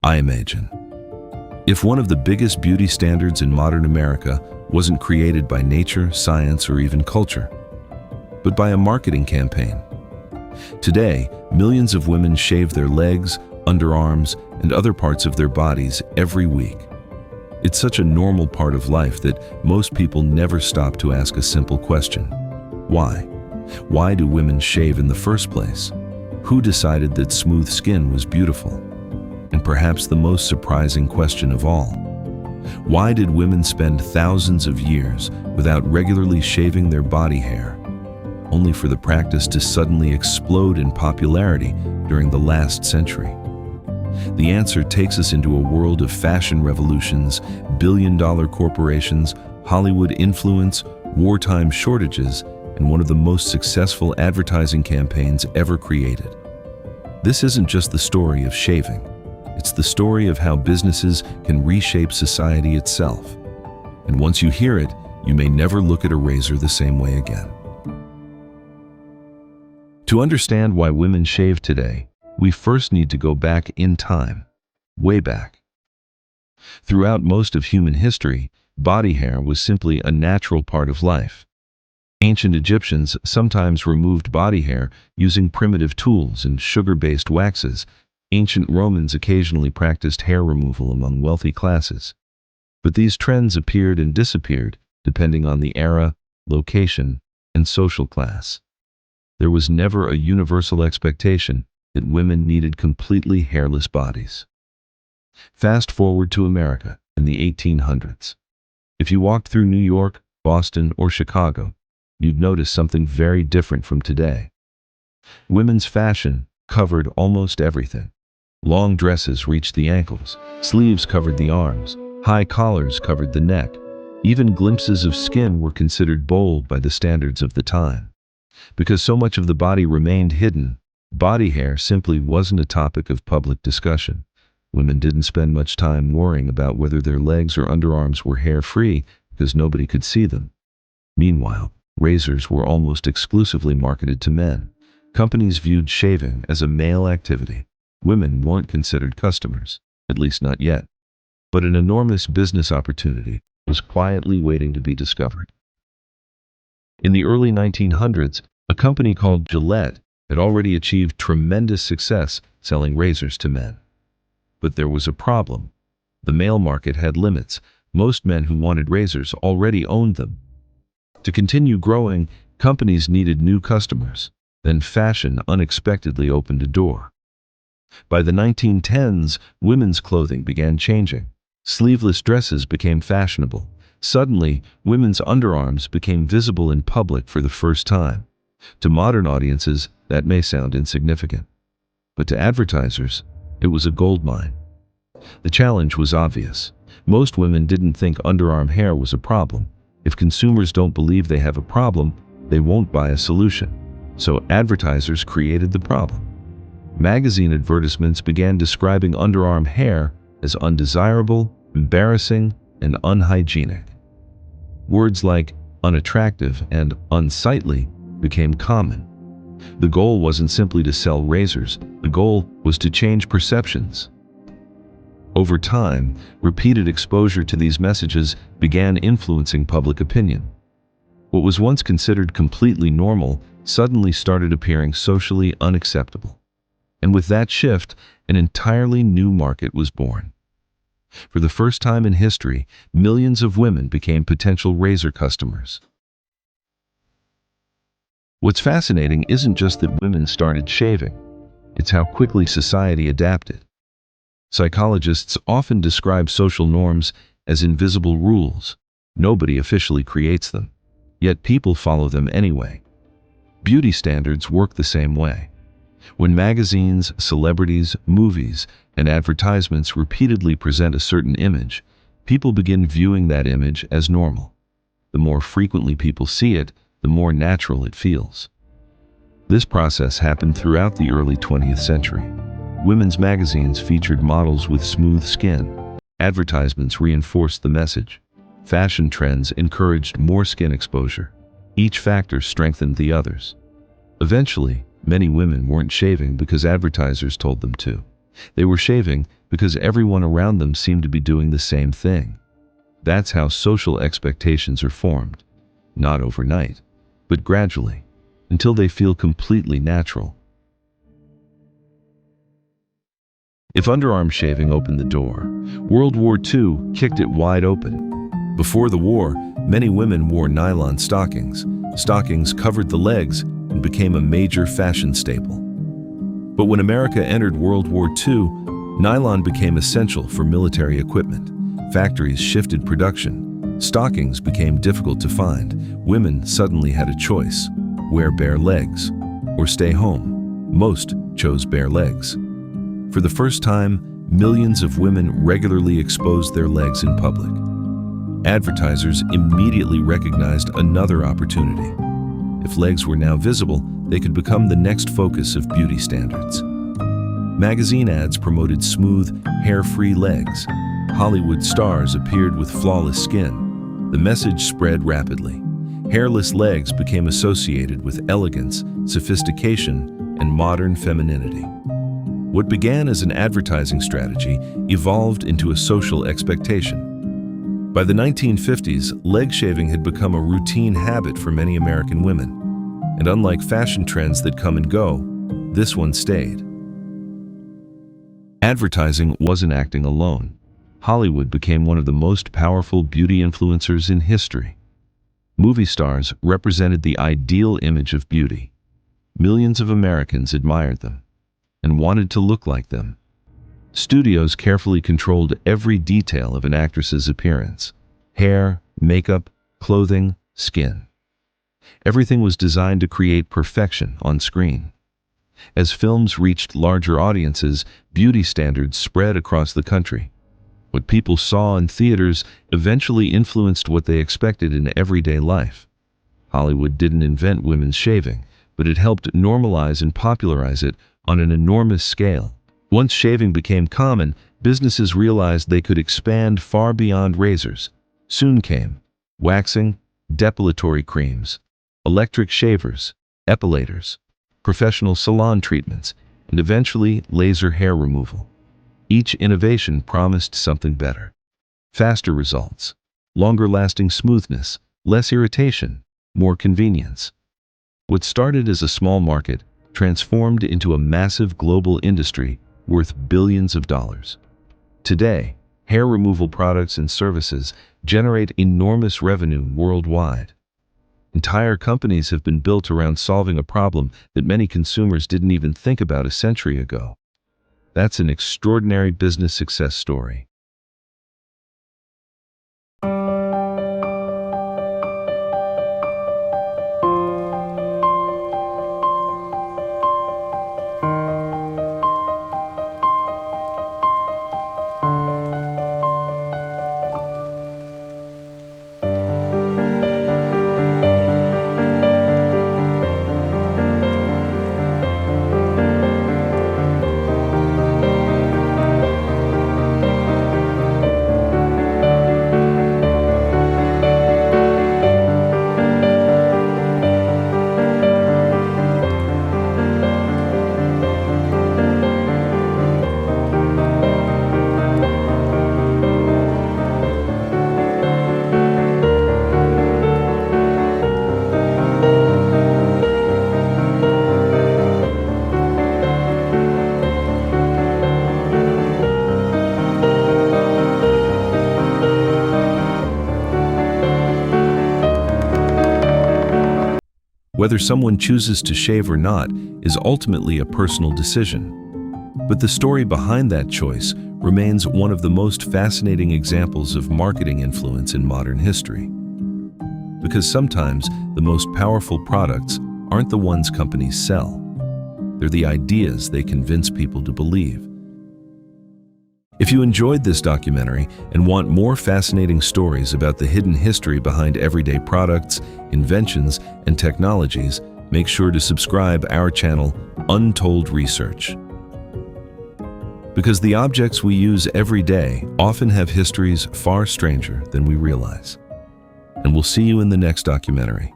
I imagine. If one of the biggest beauty standards in modern America wasn't created by nature, science, or even culture, but by a marketing campaign. Today, millions of women shave their legs, underarms, and other parts of their bodies every week. It's such a normal part of life that most people never stop to ask a simple question. Why? Why do women shave in the first place? Who decided that smooth skin was beautiful? And perhaps the most surprising question of all, why did women spend thousands of years without regularly shaving their body hair, only for the practice to suddenly explode in popularity during the last century? The answer takes us into a world of fashion revolutions, billion-dollar corporations, Hollywood influence, wartime shortages, and one of the most successful advertising campaigns ever created. This isn't just the story of shaving. It's the story of how businesses can reshape society itself. And once you hear it, you may never look at a razor the same way again. To understand why women shave today, we first need to go back in time, way back. Throughout most of human history, body hair was simply a natural part of life. Ancient Egyptians sometimes removed body hair using primitive tools and sugar-based waxes. Ancient Romans occasionally practiced hair removal among wealthy classes. But these trends appeared and disappeared depending on the era, location, and social class. There was never a universal expectation that women needed completely hairless bodies. Fast forward to America in the 1800s. If you walked through New York, Boston, or Chicago, you'd notice something very different from today. Women's fashion covered almost everything. Long dresses reached the ankles, sleeves covered the arms, high collars covered the neck. Even glimpses of skin were considered bold by the standards of the time. Because so much of the body remained hidden, body hair simply wasn't a topic of public discussion. Women didn't spend much time worrying about whether their legs or underarms were hair-free because nobody could see them. Meanwhile, razors were almost exclusively marketed to men. Companies viewed shaving as a male activity. Women weren't considered customers, at least not yet. But an enormous business opportunity was quietly waiting to be discovered. In the early 1900s, a company called Gillette had already achieved tremendous success selling razors to men. But there was a problem. The male market had limits. Most men who wanted razors already owned them. To continue growing, companies needed new customers. Then fashion unexpectedly opened a door. By the 1910s, women's clothing began changing. Sleeveless dresses became fashionable. Suddenly, women's underarms became visible in public for the first time. To modern audiences, that may sound insignificant. But to advertisers, it was a goldmine. The challenge was obvious. Most women didn't think underarm hair was a problem. If consumers don't believe they have a problem, they won't buy a solution. So advertisers created the problem. Magazine advertisements began describing underarm hair as undesirable, embarrassing, and unhygienic. Words like unattractive and unsightly became common. The goal wasn't simply to sell razors, the goal was to change perceptions. Over time, repeated exposure to these messages began influencing public opinion. What was once considered completely normal suddenly started appearing socially unacceptable. And with that shift, an entirely new market was born. For the first time in history, millions of women became potential razor customers. What's fascinating isn't just that women started shaving, it's how quickly society adapted. Psychologists often describe social norms as invisible rules. Nobody officially creates them, yet people follow them anyway. Beauty standards work the same way. When magazines, celebrities, movies, and advertisements repeatedly present a certain image, people begin viewing that image as normal. The more frequently people see it, the more natural it feels. This process happened throughout the early 20th century. Women's magazines featured models with smooth skin. Advertisements reinforced the message. Fashion trends encouraged more skin exposure. Each factor strengthened the others. Eventually, many women weren't shaving because advertisers told them to. They were shaving because everyone around them seemed to be doing the same thing. That's how social expectations are formed, not overnight, but gradually, until they feel completely natural. If underarm shaving opened the door, World War II kicked it wide open. Before the war, many women wore nylon stockings. Stockings covered the legs and became a major fashion staple. But when America entered World War II, nylon became essential for military equipment. Factories shifted production. Stockings became difficult to find. Women suddenly had a choice: wear bare legs or stay home. Most chose bare legs. For the first time, millions of women regularly exposed their legs in public. Advertisers immediately recognized another opportunity. If legs were now visible, they could become the next focus of beauty standards. Magazine ads promoted smooth, hair-free legs. Hollywood stars appeared with flawless skin. The message spread rapidly. Hairless legs became associated with elegance, sophistication, and modern femininity. What began as an advertising strategy evolved into a social expectation. By the 1950s, leg shaving had become a routine habit for many American women. And unlike fashion trends that come and go, this one stayed. Advertising wasn't acting alone. Hollywood became one of the most powerful beauty influencers in history. Movie stars represented the ideal image of beauty. Millions of Americans admired them and wanted to look like them. Studios carefully controlled every detail of an actress's appearance: hair, makeup, clothing, skin. Everything was designed to create perfection on screen. As films reached larger audiences, beauty standards spread across the country. What people saw in theaters eventually influenced what they expected in everyday life. Hollywood didn't invent women's shaving, but it helped normalize and popularize it on an enormous scale. Once shaving became common, businesses realized they could expand far beyond razors. Soon came waxing, depilatory creams, electric shavers, epilators, professional salon treatments, and eventually laser hair removal. Each innovation promised something better: faster results, longer-lasting smoothness, less irritation, more convenience. What started as a small market transformed into a massive global industry worth billions of dollars. Today, hair removal products and services generate enormous revenue worldwide. Entire companies have been built around solving a problem that many consumers didn't even think about a century ago. That's an extraordinary business success story. Whether someone chooses to shave or not is ultimately a personal decision. But the story behind that choice remains one of the most fascinating examples of marketing influence in modern history. Because sometimes the most powerful products aren't the ones companies sell. They're the ideas they convince people to believe. If you enjoyed this documentary and want more fascinating stories about the hidden history behind everyday products, inventions, and technologies, make sure to subscribe our channel, Untold Research. Because the objects we use every day often have histories far stranger than we realize. And we'll see you in the next documentary.